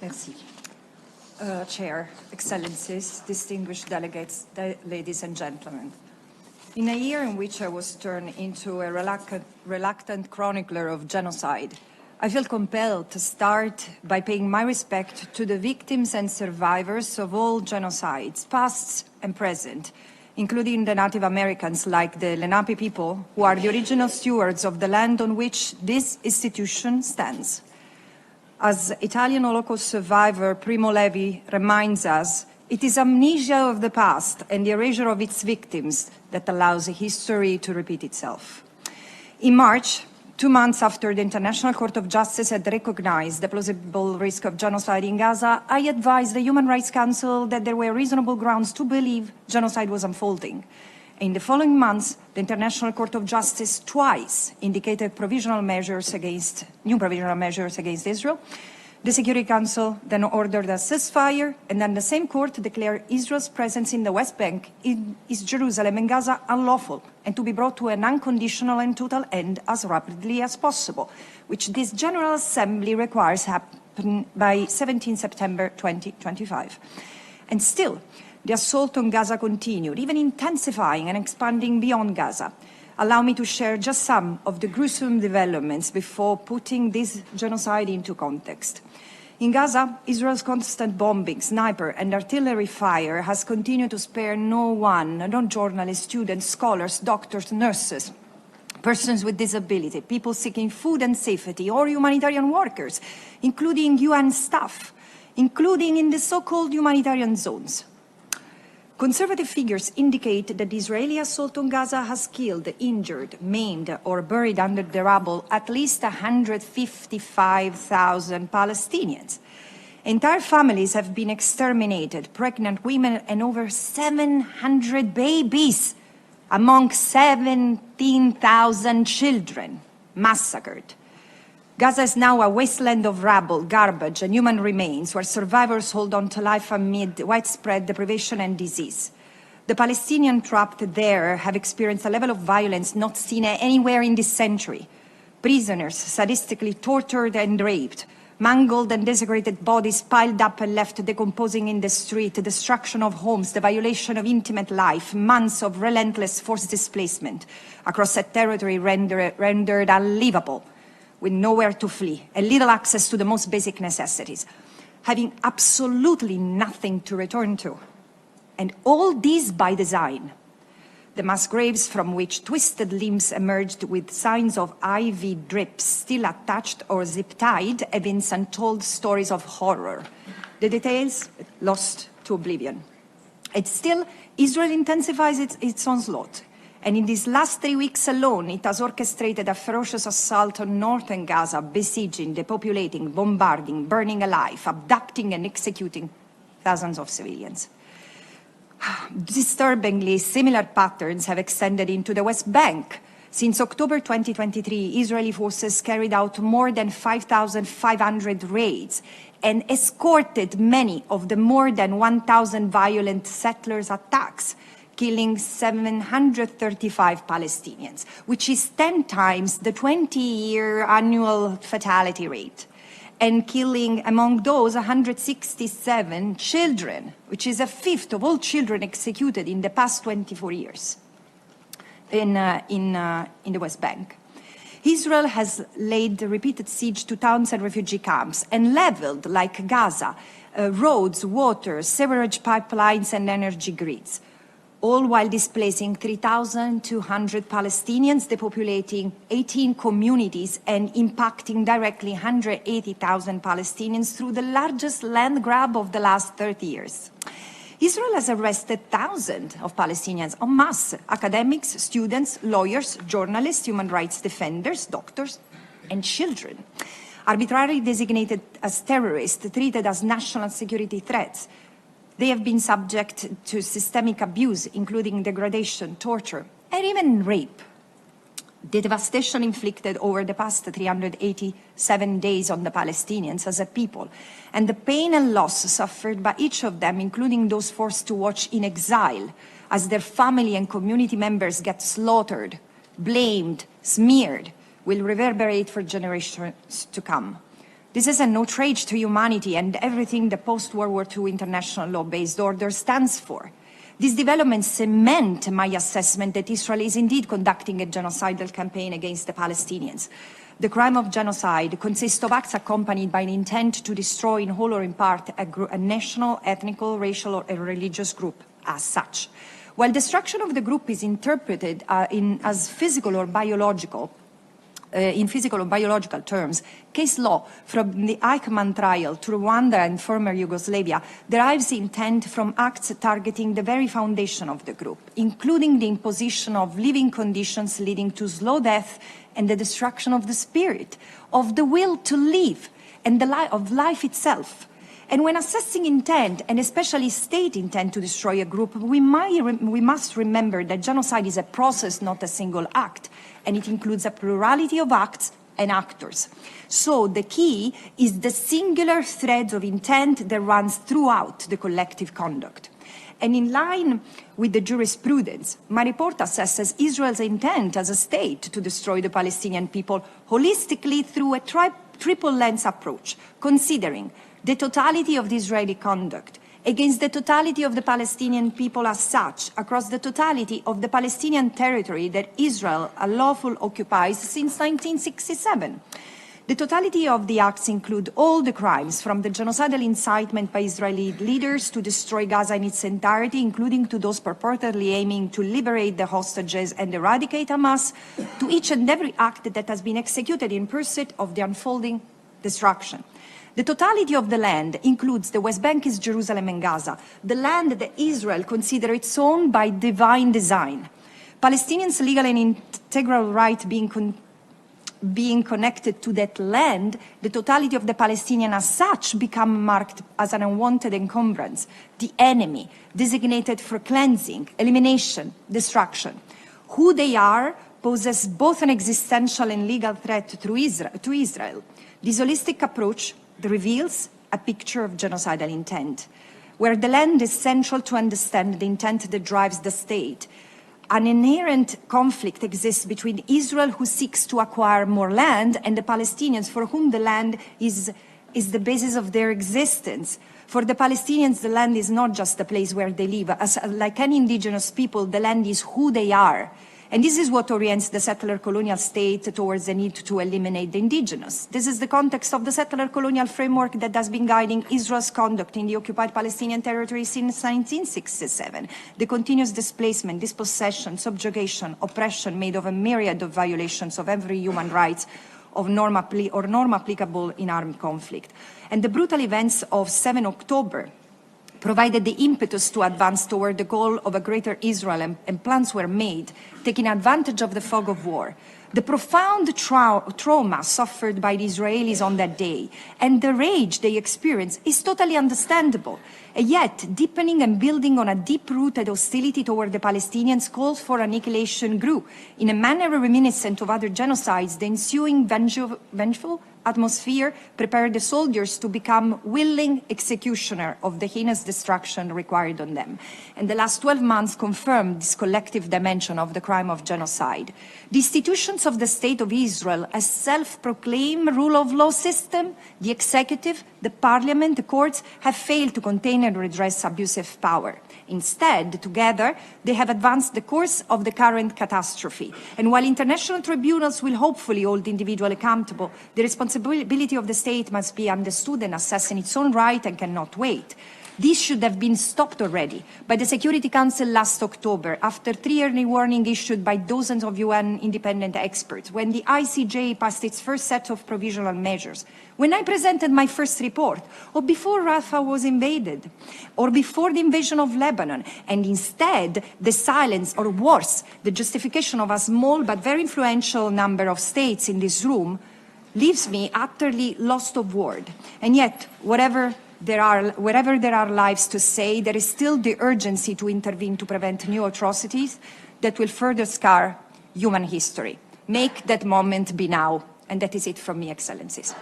Merci. Chair, Excellencies, distinguished delegates, ladies and gentlemen. In a year in which I was turned into a reluctant chronicler of genocide, I feel compelled to start by paying my respect to the victims and survivors of all genocides, past and present, including the Native Americans like the Lenape people, who are the original stewards of the land on which this institution stands. As Italian Holocaust survivor Primo Levi reminds us, it is amnesia of the past and the erasure of its victims that allows history to repeat itself. In March, 2 months after the International Court of Justice had recognized the plausible risk of genocide in Gaza, I advised the Human Rights Council that there were reasonable grounds to believe genocide was unfolding. In the following months, the International Court of Justice twice indicated new provisional measures against Israel. The Security Council then ordered a ceasefire, and then the same court declared Israel's presence in the West Bank, in East Jerusalem and Gaza unlawful, and to be brought to an unconditional and total end as rapidly as possible, which this General Assembly requires happen by 17 September 2025. And still, the assault on Gaza continued, even intensifying and expanding beyond Gaza. Allow me to share just some of the gruesome developments before putting this genocide into context. In Gaza, Israel's constant bombing, sniper and artillery fire has continued to spare no one, no journalists, students, scholars, doctors, nurses, persons with disability, people seeking food and safety, or humanitarian workers, including UN staff, including in the so-called humanitarian zones. Conservative figures indicate that the Israeli assault on Gaza has killed, injured, maimed, or buried under the rubble at least 155,000 Palestinians. Entire families have been exterminated, pregnant women and over 700 babies, among 17,000 children massacred. Gaza is now a wasteland of rubble, garbage, and human remains where survivors hold on to life amid widespread deprivation and disease. The Palestinians trapped there have experienced a level of violence not seen anywhere in this century. Prisoners sadistically tortured and raped, mangled and desecrated bodies piled up and left decomposing in the street, the destruction of homes, the violation of intimate life, months of relentless forced displacement across a territory rendered unlivable, with nowhere to flee, and little access to the most basic necessities, having absolutely nothing to return to. And all this by design. The mass graves from which twisted limbs emerged with signs of IV drips still attached or zip-tied evince untold stories of horror. The details lost to oblivion. And still, Israel intensifies its onslaught. And in these last 3 weeks alone, it has orchestrated a ferocious assault on northern Gaza, besieging, depopulating, bombarding, burning alive, abducting and executing thousands of civilians. Disturbingly, similar patterns have extended into the West Bank. Since October 2023, Israeli forces carried out more than 5,500 raids and escorted many of the more than 1,000 violent settlers' attacks, killing 735 Palestinians, which is 10 times the 20-year annual fatality rate, and killing among those 167 children, which is a fifth of all children executed in the past 24 years in the West Bank. Israel has laid repeated siege to towns and refugee camps and leveled, like Gaza, roads, water, sewerage pipelines and energy grids, all while displacing 3,200 Palestinians, depopulating 18 communities and impacting directly 180,000 Palestinians through the largest land grab of the last 30 years. Israel has arrested thousands of Palestinians en masse, academics, students, lawyers, journalists, human rights defenders, doctors, and children. Arbitrarily designated as terrorists, treated as national security threats, they have been subject to systemic abuse, including degradation, torture, and even rape. The devastation inflicted over the past 387 days on the Palestinians as a people, and the pain and loss suffered by each of them, including those forced to watch in exile, as their family and community members get slaughtered, blamed, smeared, will reverberate for generations to come. This is an outrage to humanity and everything the post-World War II international law-based order stands for. These developments cement my assessment that Israel is indeed conducting a genocidal campaign against the Palestinians. The crime of genocide consists of acts accompanied by an intent to destroy in whole or in part a national, ethnical, racial or a religious group as such. While destruction of the group is interpreted as physical or biological, in physical or biological terms, case law from the Eichmann trial to Rwanda and former Yugoslavia derives intent from acts targeting the very foundation of the group, including the imposition of living conditions leading to slow death and the destruction of the spirit, of the will to live, and of life itself. And when assessing intent, and especially state intent to destroy a group, we must remember that genocide is a process, not a single act, and it includes a plurality of acts and actors. So the key is the singular thread of intent that runs throughout the collective conduct. And in line with the jurisprudence, my report assesses Israel's intent as a state to destroy the Palestinian people holistically through a triple lens approach, considering the totality of the Israeli conduct against the totality of the Palestinian people as such, across the totality of the Palestinian territory that Israel unlawfully occupies since 1967. The totality of the acts include all the crimes, from the genocidal incitement by Israeli leaders to destroy Gaza in its entirety, including to those purportedly aiming to liberate the hostages and eradicate Hamas, to each and every act that has been executed in pursuit of the unfolding destruction. The totality of the land includes the West Bank, is Jerusalem and Gaza, the land that Israel considers its own by divine design. Palestinians' legal and integral right being connected to that land, the totality of the Palestinian as such become marked as an unwanted encumbrance, the enemy, designated for cleansing, elimination, destruction. Who they are poses both an existential and legal threat to Israel. This holistic approach reveals a picture of genocidal intent, where the land is central to understand the intent that drives the state. An inherent conflict exists between Israel, who seeks to acquire more land, and the Palestinians, for whom the land is the basis of their existence. For the Palestinians, the land is not just a place where they live. Like any indigenous people, the land is who they are. And this is what orients the settler colonial state towards the need to eliminate the indigenous. This is the context of the settler colonial framework that has been guiding Israel's conduct in the occupied Palestinian territory since 1967. The continuous displacement, dispossession, subjugation, oppression made of a myriad of violations of every human right of norm applicable in armed conflict. And the brutal events of 7 October provided the impetus to advance toward the goal of a greater Israel, and plans were made, taking advantage of the fog of war. The profound trauma suffered by the Israelis on that day and the rage they experienced is totally understandable. And yet, deepening and building on a deep-rooted hostility toward the Palestinians calls for annihilation grew. In a manner reminiscent of other genocides, the ensuing vengeful atmosphere prepared the soldiers to become willing executioner of the heinous destruction required on them. And the last 12 months confirmed this collective dimension of the crime of genocide. The institutions of the State of Israel, a self-proclaimed rule of law system, the executive, the parliament, the courts, have failed to contain and redress abusive power. Instead, together, they have advanced the course of the current catastrophe. And while international tribunals will hopefully hold individuals accountable, the responsibility of the state must be understood and assessed in its own right and cannot wait. This should have been stopped already by the Security Council last October, after 3 early warnings issued by dozens of UN independent experts, when the ICJ passed its first set of provisional measures, when I presented my first report, or before Rafah was invaded, or before the invasion of Lebanon, and instead the silence, or worse, the justification of a small but very influential number of states in this room, leaves me utterly lost of word. And yet, wherever there are lives to say, there is still the urgency to intervene to prevent new atrocities that will further scar human history. Make that moment be now. And that is it from me, Excellencies.